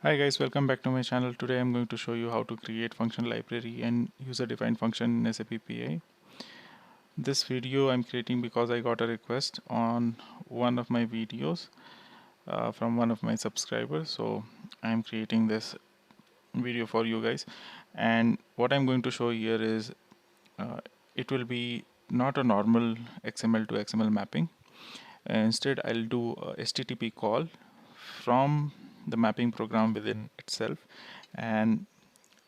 Hi guys, welcome back to my channel. Today I'm going to show you how to create function library and user-defined function in SAP PI. This video I'm creating because I got a request on one of my videos from one of my subscribers. So I'm creating this video for you guys. And what I'm going to show here is uh, it will be not a normal XML to XML mapping. Instead, I'll do a HTTP call from the mapping program within itself, and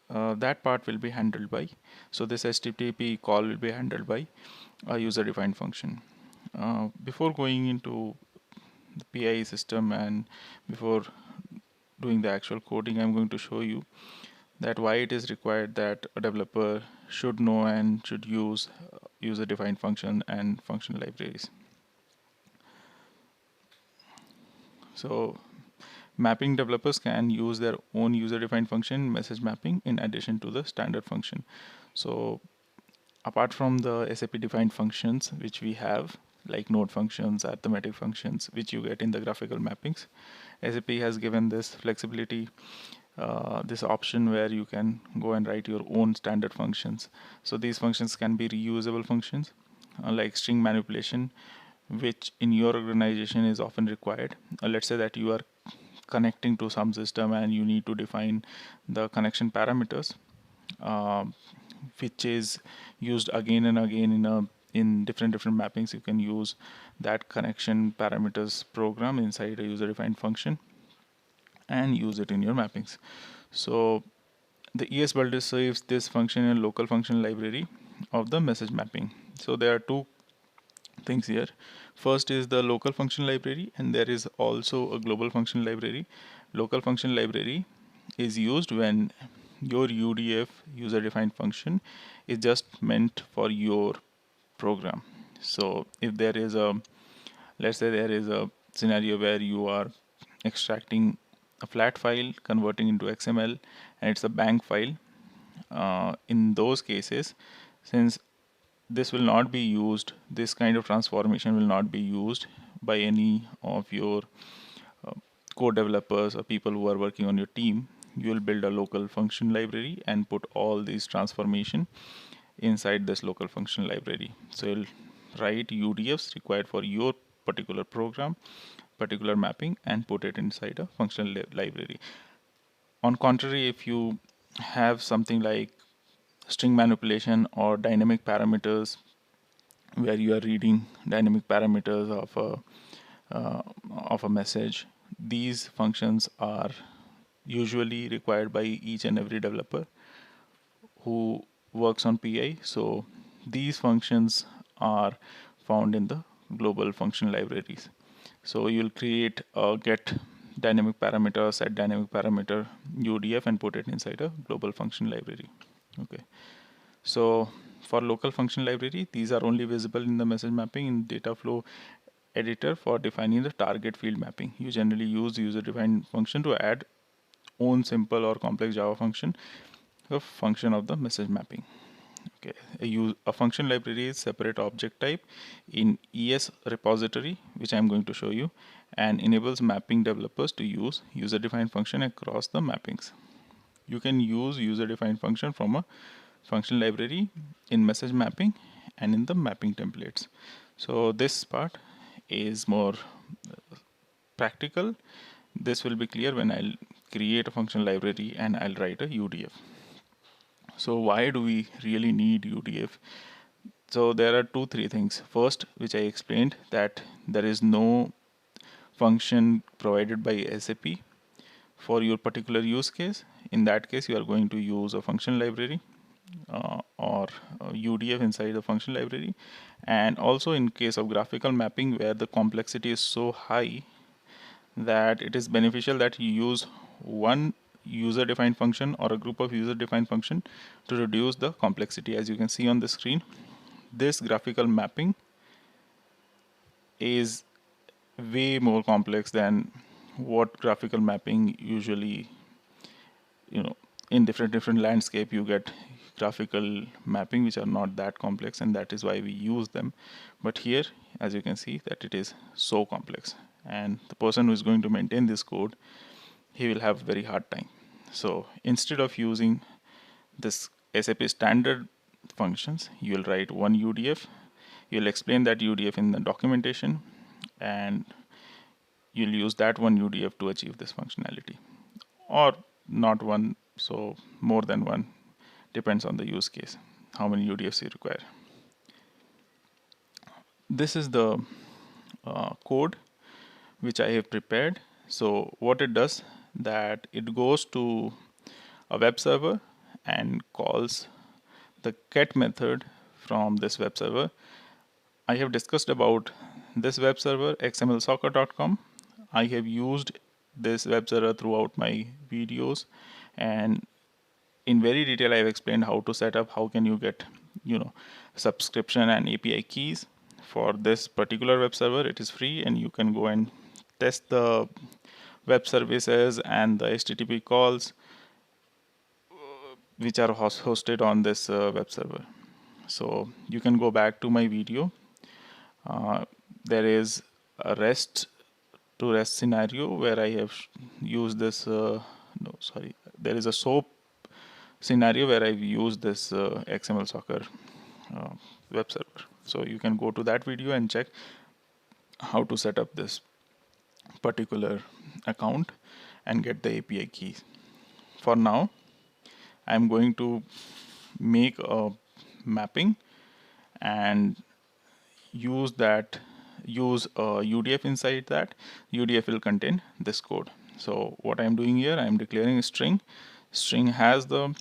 that part will be handled by, so this HTTP call will be handled by a user defined function. Before going into the PI system and before doing the actual coding, I'm going to show you that why it is required that a developer should know and should use user defined function and function libraries. So mapping developers can use their own user-defined function message mapping in addition to the standard function. So apart from the SAP defined functions which we have, like node functions, arithmetic functions, which you get in the graphical mappings, SAP has given this flexibility, this option where you can go and write your own standard functions. So these functions can be reusable functions, like string manipulation, which in your organization is often required. Let's say that you are connecting to some system and you need to define the connection parameters, uh, which is used again and again in different mappings. You can use that connection parameters program inside a user defined function and use it in your mappings. So the ES builder saves this function in local function library of the message mapping. So there are two things here. First is the local function library, and there is also a global function library. Local function library is used when your UDF, user defined function, is just meant for your program. So if there is a, let's say there is a scenario where you are extracting a flat file, converting into XML, and it's a bank file. In those cases, since this will not be used, this kind of transformation will not be used by any of your uh, code developers or people who are working on your team. You will build a local function library and put all these transformation inside this local function library. So you'll write UDFs required for your particular program, particular mapping, and put it inside a functional library. On contrary, if you have something like string manipulation or dynamic parameters, where you are reading dynamic parameters uh, of a message, these functions are usually required by each and every developer who works on PI. So these functions are found in the global function libraries. So you'll create a get dynamic parameter, set dynamic parameter UDF, and put it inside a global function library. Okay. So for local function library, these are only visible in the message mapping in data flow editor for defining the target field mapping. You generally use user defined function to add own simple or complex Java function, a function of the message mapping. Okay, a function library is separate object type in ES repository, which I'm going to show you, and enables mapping developers to use user defined function across the mappings. You can use user defined function from a function library in message mapping and in the mapping templates. So this part is more practical. This will be clear when I'll create a function library and I'll write a UDF. So why do we really need UDF? So there are three things. First, which I explained, that there is no function provided by SAP for your particular use case. In that case, you are going to use a function library or UDF inside the function library. And also in case of graphical mapping, where the complexity is so high that it is beneficial that you use one user defined function or a group of user defined function to reduce the complexity. As you can see on the screen, this graphical mapping is way more complex than what graphical mapping usually, in different landscape you get graphical mapping which are not that complex, and that is why we use them. But here, as you can see, that it is so complex, and the person who is going to maintain this code he will have very hard time. So instead of using this SAP standard functions, you will write one UDF. You'll explain that UDF in the documentation, and you'll use that one UDF to achieve this functionality, or not one, so more than one, depends on the use case, how many UDFs you require. This is the code which I have prepared. So what it does, that it goes to a web server and calls the get method from this web server. I have discussed about this web server, xmlsoccer.com. I have used this web server throughout my videos, and in very detail I have explained how to set up, how can you get subscription and API keys for this particular web server. It is free, and you can go and test the web services and the HTTP calls which are hosted on this web server. So you can go back to my video. There is a REST to REST scenario where I have used this there is a SOAP scenario where I've used this XML Soccer web server. So you can go to that video and check how to set up this particular account and get the API keys. For now, I'm going to make a mapping and use a UDF inside that. UDF will contain this code. So what I'm doing here, I'm declaring a string. String has the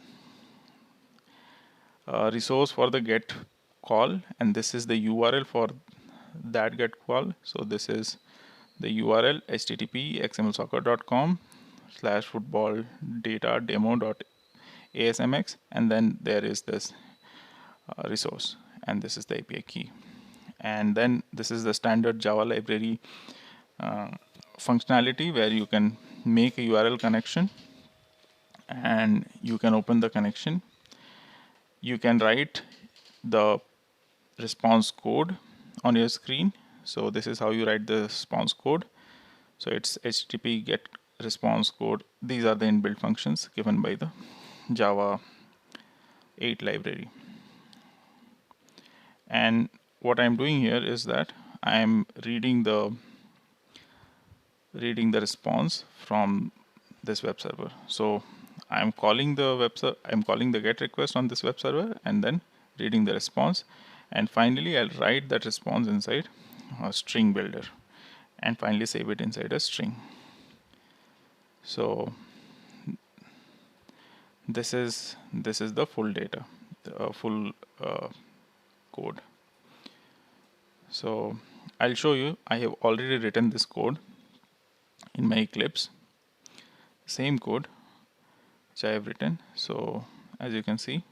resource for the get call, and this is the URL for that get call. So this is the URL, http xmlsoccer.com/football data demo.asmx, and then there is this resource, and this is the API key. And then this is the standard Java library functionality where you can make a URL connection and you can open the connection. You can write the response code on your screen. So this is how you write the response code. So it's HTTP get response code. These are the inbuilt functions given by the Java 8 library. And what I'm doing here is that I'm reading the response from this web server. So I'm calling the get request on this web server and then reading the response, and finally I'll write that response inside a string builder and finally save it inside a string. So this is the full data, the full code. So I'll show you. I have already written this code in my Eclipse, same code which I have written. So as you can see,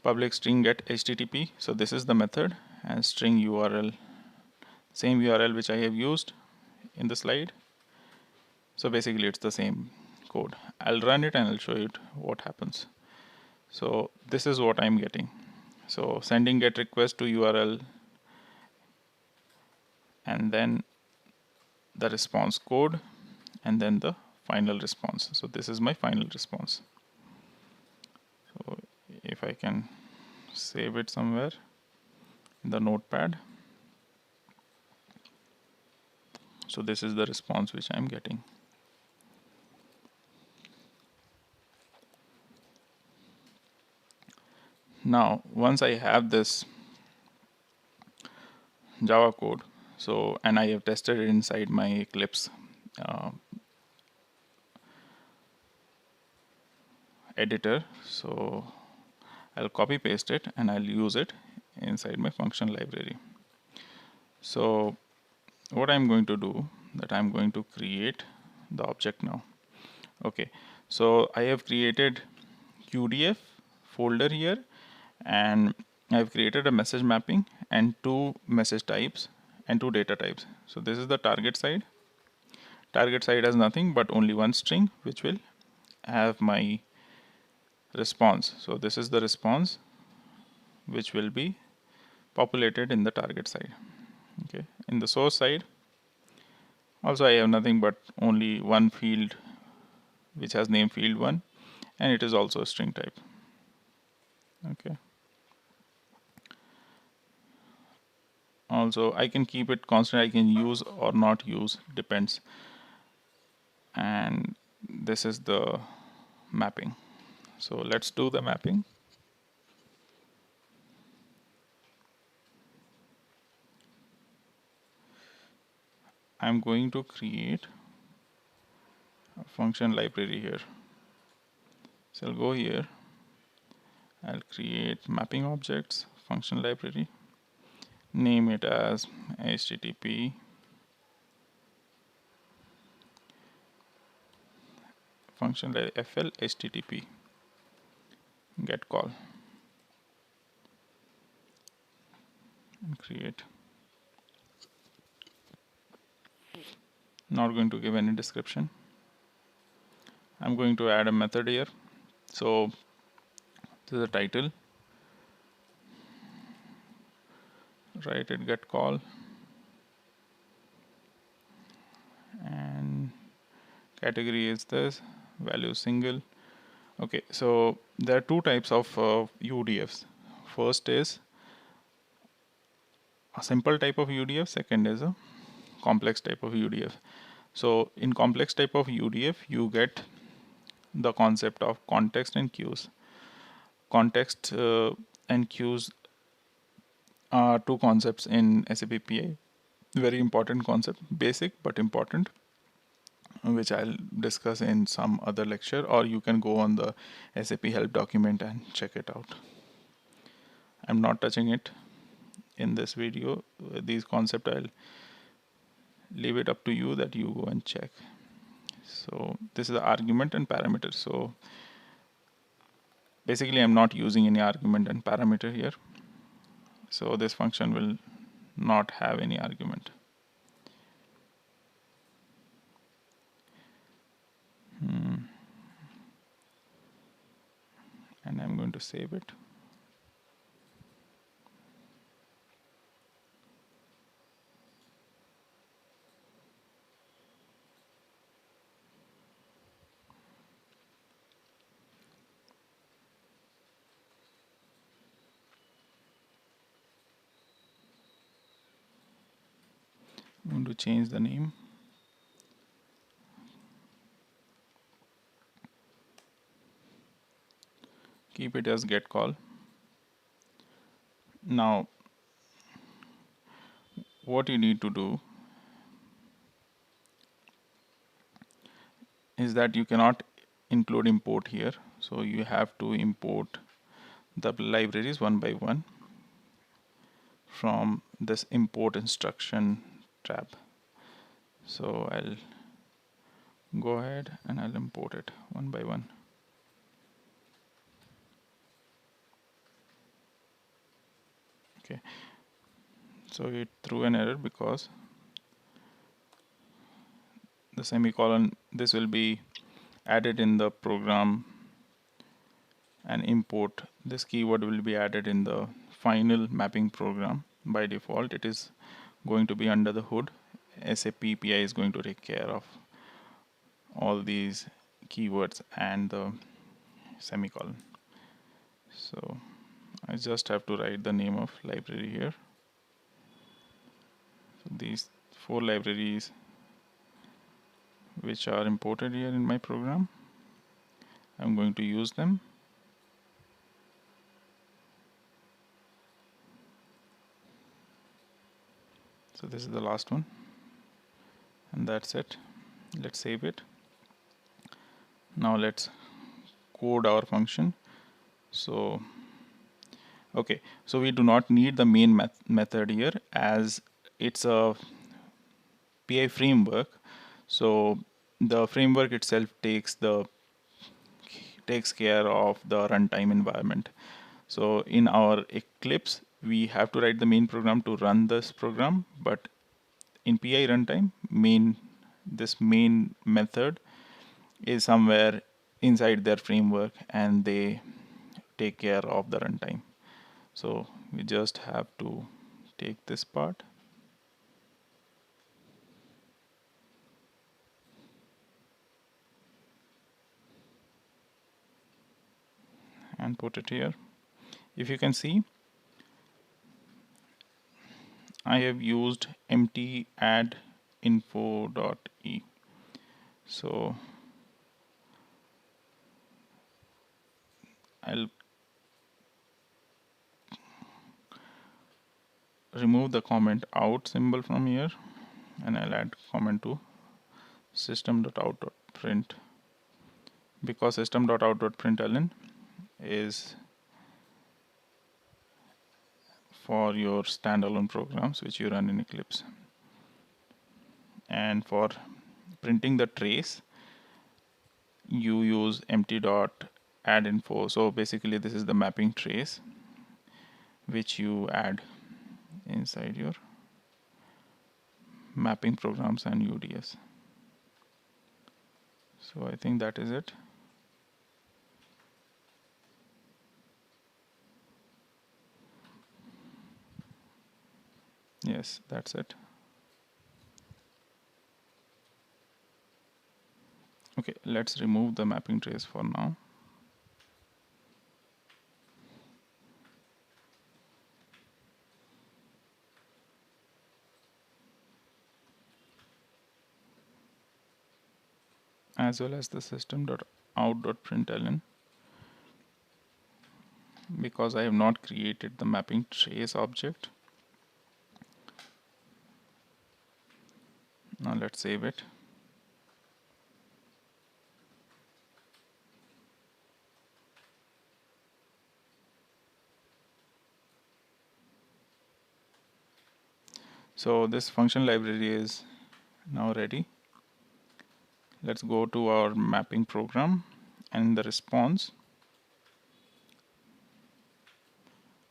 public string get HTTP. So this is the method, and string URL, same URL which I have used in the slide. So basically it's the same code. I'll run it and I'll show you what happens. So this is what I'm getting. So sending get request to URL, and then the response code, and then the final response. So this is my final response. So if I can save it somewhere in the notepad. So this is the response which I'm getting. Now once I have this Java code, so and I have tested it inside my Eclipse editor, so I'll copy paste it and I'll use it inside my function library. So what I'm going to do, that I'm going to create the object now. Okay, so I have created UDF folder here, and I've created a message mapping and two message types and two data types. So this is the target side. Target side has nothing but only one string which will have my response. So this is the response which will be populated in the target side. Okay, in the source side Also, I have nothing but only one field which has name field 1, and it is also a string type. Okay. Also, I can keep it constant, I can use or not use, depends. And this is the mapping. So let's do the mapping. I'm going to create a function library here. So I'll go here, I'll create mapping objects, function library, name it as HTTP function FL HTTP get call, and create. Not going to give any description. I'm going to add a method here. So this is the title, write it get call, and category is this, value single. Okay, so there are two types of UDFs. First is a simple type of UDF, second is a complex type of UDF. So in complex type of UDF, you get the concept of context and queues. Context and queues are two concepts in SAP PI. Very important concept, basic but important, which I'll discuss in some other lecture, or you can go on the SAP help document and check it out. I'm not touching it in this video. These concepts I'll leave it up to you that you go and check. So this is the argument and parameter. So basically I'm not using any argument and parameter here. So this function will not have any argument. And I'm going to save it. I'm going to change the name. Keep it as get call. Now what you need to do is that you cannot include import here, so you have to import the libraries one by one from this import instruction tab. So I'll go ahead and I'll import it one by one. Okay, so it threw an error because the semicolon, this will be added in the program, and import, this keyword will be added in the final mapping program. By default it is going to be under the hood. SAP PI is going to take care of all these keywords and the semicolon. So I just have to write the name of library here. So these 4 libraries which are imported here in my program, I'm going to use them. So this is the last one, and that's it. Let's save it. Now let's code our function. So okay, so we do not need the main method here, as it's a PI framework. So the framework itself takes care of the runtime environment. So in our Eclipse, we have to write the main program to run this program, but in PI runtime, this main method is somewhere inside their framework, and they take care of the runtime. So we just have to take this part and put it here. If you can see, I have used empty add info.e. So I'll remove the comment out symbol from here, and I'll add comment to system.out.print, because system.out.println is for your standalone programs which you run in Eclipse. And for printing the trace, you use empty dot add info. So basically this is the mapping trace which you add inside your mapping programs and UDFs. So I think that is it. Yes, that's it. Okay, let's remove the mapping trace for now. As well as the system.out.println, because I have not created the mapping trace object. Now let's save it. So this function library is now ready. Let's go to our mapping program, and in the response,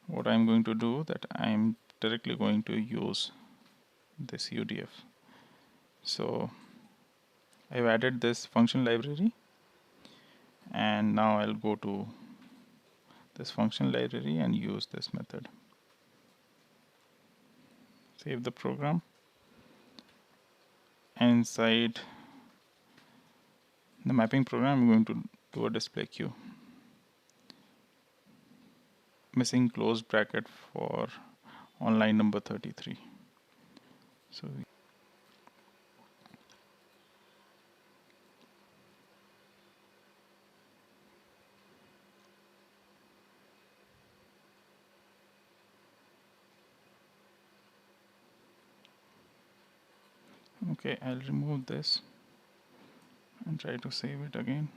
what I'm going to do that I'm directly going to use this UDF. So I've added this function library, and now I'll go to this function library and use this method. Save the program. Inside the mapping program, I'm going to do a display queue. Missing closed bracket for on line number 33. So okay, I'll remove this and try to save it again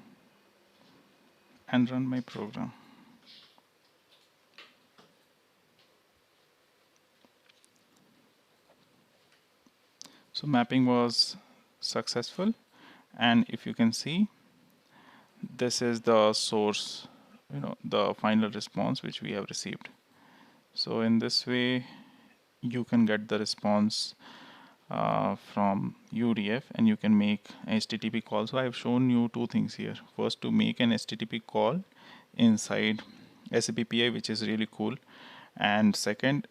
and run my program. So mapping was successful, and if you can see, this is the source, the final response which we have received. So in this way you can get the response from UDF, and you can make HTTP call. So I have shown you two things here. First, to make an HTTP call inside SAP PI, which is really cool, and second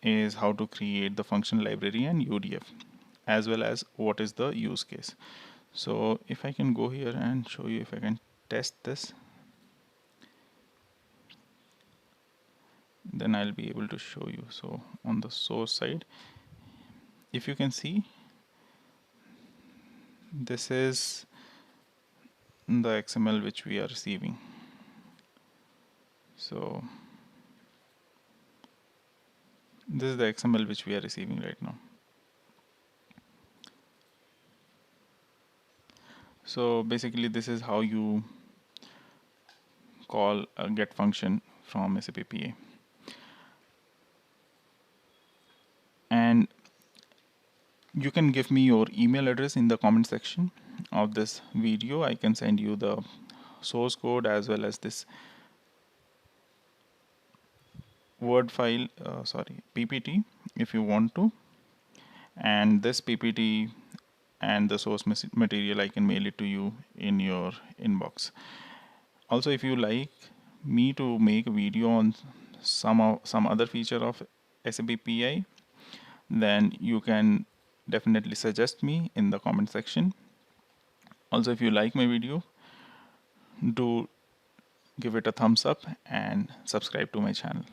is how to create the function library and UDF, as well as what is the use case. So if I can go here and show you, if I can test this, then I'll be able to show you. So on the source side, if you can see, this is the XML which we are receiving. So this is the XML which we are receiving right now. So basically this is how you call a get function from SAP PI. And you can give me your email address in the comment section of this video. I can send you the source code as well as this Word file, PPT if you want to. And this PPT and the source material, I can mail it to you in your inbox. Also, if you like me to make a video on some other feature of SAP PI, then you can definitely suggest me in the comment section. Also, if you like my video, do give it a thumbs up and subscribe to my channel.